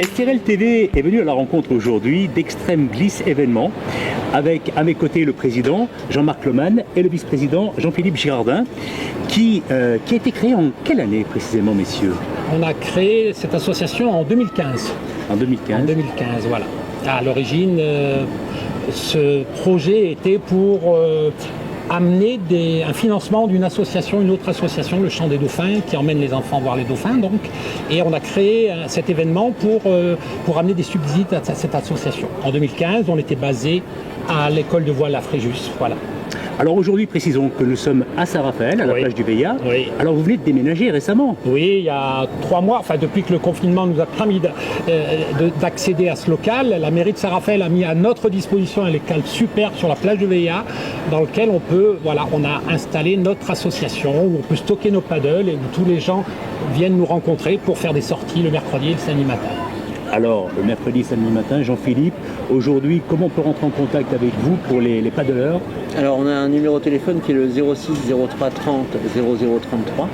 STRL TV est venu à la rencontre aujourd'hui d'Extreme Glisse événements avec à mes côtés le président Jean-Marc Lemann et le vice-président Jean-Philippe Girardin qui a été créé en quelle année précisément, messieurs? On a créé cette association en 2015. En 2015. En 2015, voilà. À l'origine, ce projet était pour amener un financement d'une association, une autre association, le Chant des Dauphins, qui emmène les enfants voir les dauphins. Donc, et on a créé cet événement pour amener des subsides à cette association. En 2015, on était basé à l'école de voile à Fréjus. Voilà. Alors aujourd'hui, précisons que nous sommes à Saint-Raphaël, à la plage du Veillat. Oui. Alors vous venez de déménager récemment? Oui, il y a 3 mois, enfin depuis que le confinement nous a permis d'accéder à ce local, la mairie de Saint-Raphaël a mis à notre disposition un local superbe sur la plage du Veillat, dans lequel on a installé notre association, où on peut stocker nos paddles et où tous les gens viennent nous rencontrer pour faire des sorties le mercredi et le samedi matin. Alors, le mercredi, samedi matin, Jean-Philippe, aujourd'hui, comment on peut rentrer en contact avec vous pour les paddleurs? Alors, on a un numéro de téléphone qui est le 06 03 30 0033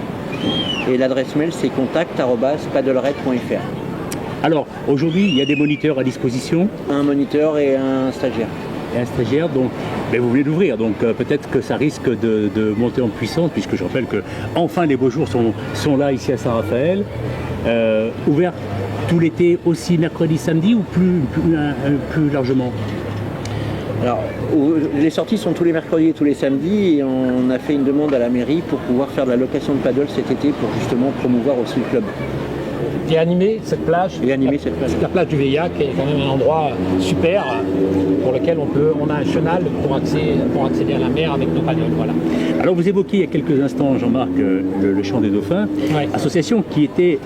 et l'adresse mail c'est contact@paddleret.fr. Alors, aujourd'hui, il y a des moniteurs à disposition? Un moniteur et un stagiaire. Et un stagiaire, donc vous venez d'ouvrir, donc peut-être que ça risque de monter en puissance, puisque je rappelle que enfin les beaux jours sont là ici à Saint-Raphaël. Ouvert tout l'été aussi, mercredi, samedi, ou plus largement? Alors, les sorties sont tous les mercredis et tous les samedis, et on a fait une demande à la mairie pour pouvoir faire de la location de paddle cet été pour justement promouvoir aussi le club. Et animer cette plage, la plage du Veillat, qui est quand même un endroit super pour lequel on a un chenal pour accéder à la mer avec nos paddles. Voilà. Alors vous évoquiez il y a quelques instants, Jean-Marc, le Chant des Dauphins, ouais. Association qui est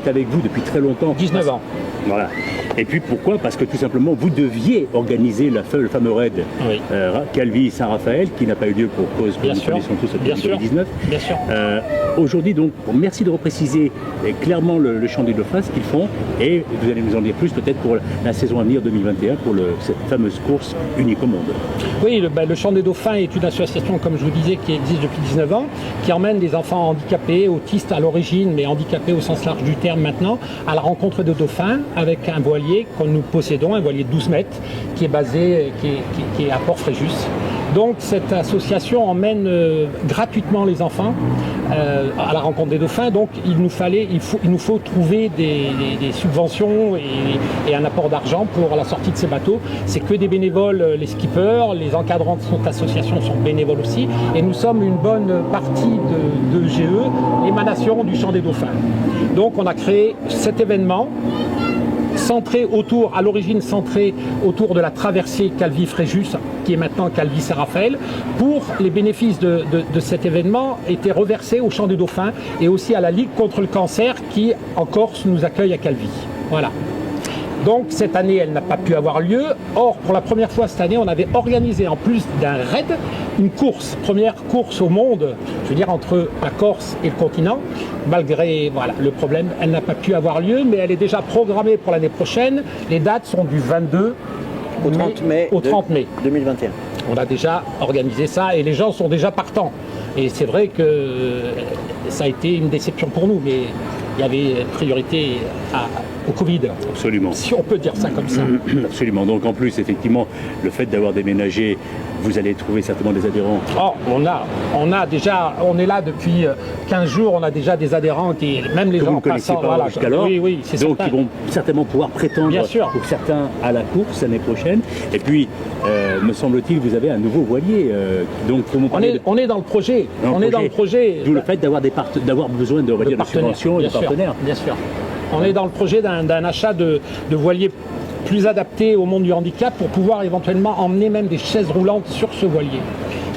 avec vous depuis très longtemps. 19 ans. Voilà. Et puis pourquoi? Parce que tout simplement vous deviez organiser le fameux raid oui. Calvi Saint-Raphaël, qui n'a pas eu lieu pour cause que nous connaissons tous depuis 2019. Bien sûr. Aujourd'hui donc, merci de repréciser clairement le Chant des Dauphins, ce qu'ils font, et vous allez nous en dire plus peut-être pour la saison à venir 2021, pour cette fameuse course unique au monde. Oui, le Chant des Dauphins est une association, comme je vous disais, qui existe depuis 19 ans, qui emmène des enfants handicapés, autistes à l'origine, mais handicapés au sens large du terme maintenant, à la rencontre de dauphins, avec un voilier que nous possédons, un voilier de 12 mètres, qui est basé, qui est à Port-Fréjus. Donc cette association emmène gratuitement les enfants à la rencontre des dauphins. Donc il nous faut trouver des subventions et un apport d'argent pour la sortie de ces bateaux. C'est que des bénévoles, les skippers, les encadrants de cette association sont bénévoles aussi. Et nous sommes une bonne partie de GE, émanation du Chant des Dauphins. Donc on a créé cet événement à l'origine centré autour de la traversée Calvi-Fréjus, qui est maintenant Calvi-Saint-Raphaël, pour les bénéfices de cet événement étaient reversés au Chant des Dauphins et aussi à la Ligue contre le cancer qui, en Corse, nous accueille à Calvi. Voilà. Donc cette année, elle n'a pas pu avoir lieu. Or, pour la première fois cette année, on avait organisé, en plus d'un raid, une première course au monde, je veux dire entre la Corse et le continent. Malgré le problème, elle n'a pas pu avoir lieu, mais elle est déjà programmée pour l'année prochaine. Les dates sont du 22 au 30 mai 2021. On a déjà organisé ça et les gens sont déjà partants. Et c'est vrai que ça a été une déception pour nous, mais il y avait priorité au Covid. Absolument. Si on peut dire ça comme ça. Absolument. Donc en plus, effectivement, le fait d'avoir déménagé, vous allez trouver certainement des adhérents. Oh, on est là depuis 15 jours, on a déjà des adhérents qui, même les que gens vous ne connaissez pas jusqu'alors. Oui, c'est donc certain. ils vont certainement pouvoir prétendre, bien sûr, pour certains, à la course l'année prochaine. Et puis, me semble-t-il, vous avez un nouveau voilier. Donc, on est dans le projet. Dans le projet. D'où le fait d'avoir besoin de subventions et de partenaires. Bien sûr. On est dans le projet d'un achat de voiliers plus adaptés au monde du handicap pour pouvoir éventuellement emmener même des chaises roulantes sur ce voilier.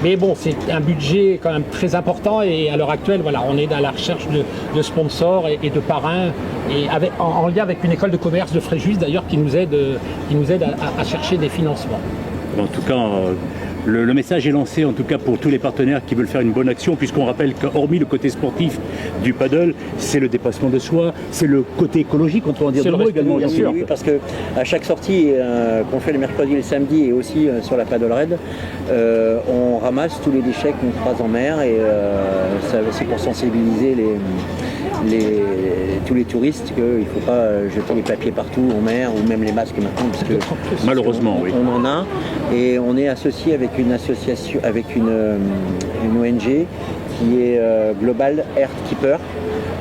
Mais bon, c'est un budget quand même très important et à l'heure actuelle, on est dans la recherche de sponsors et de parrains et en lien avec une école de commerce de Fréjus d'ailleurs qui nous aide à chercher des financements. En tout cas, le message est lancé en tout cas pour tous les partenaires qui veulent faire une bonne action, puisqu'on rappelle qu'hormis le côté sportif du paddle, c'est le dépassement de soi, c'est le côté écologique, on peut en dire deux mots également. Bien sûr, oui, parce que à chaque sortie qu'on fait le mercredi et le samedi et aussi sur la paddle raid, on ramasse tous les déchets qu'on croise en mer et c'est pour sensibiliser tous les touristes qu'il ne faut pas jeter les papiers partout en mer ou même les masques maintenant, parce que malheureusement, oui. On en a, et on est associé avec une association, avec une ONG qui est Global Earth Keeper,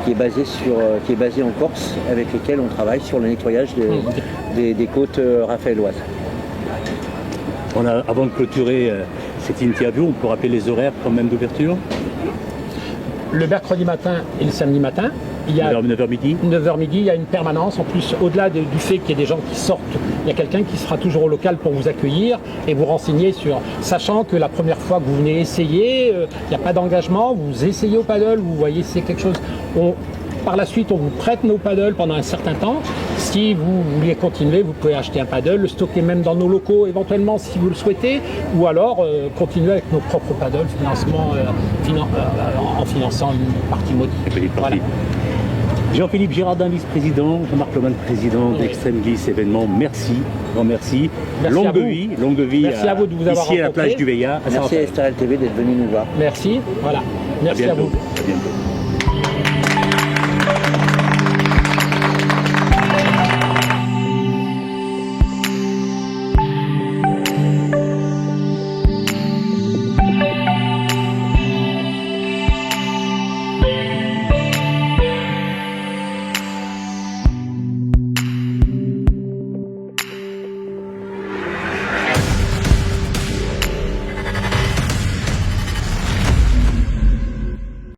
qui est basée en Corse, avec lesquels on travaille sur le nettoyage des côtes raphaéloises. Avant de clôturer cette interview, on peut rappeler les horaires quand même d'ouverture? Le mercredi matin et le samedi matin, il y a 9h midi. 9h midi, il y a une permanence. En plus, au-delà du fait qu'il y ait des gens qui sortent, il y a quelqu'un qui sera toujours au local pour vous accueillir et vous renseigner sur, sachant que la première fois que vous venez essayer, il n'y a pas d'engagement, vous essayez au paddle, vous voyez c'est quelque chose. Par la suite, on vous prête nos paddles pendant un certain temps. Si vous voulez continuer, vous pouvez acheter un paddle, le stocker même dans nos locaux éventuellement si vous le souhaitez, ou alors continuer avec nos propres paddles, en finançant une partie modique. Voilà. Jean-Philippe Girardin, vice-président, Jean-Marc Loman, président d'Extreme Glisse Événements, merci, grand merci. Longue vie merci à vous de vous avoir ici à la plage du Veillat. Merci à STRL TV d'être venu nous voir. Merci, voilà. Merci à vous. À bientôt.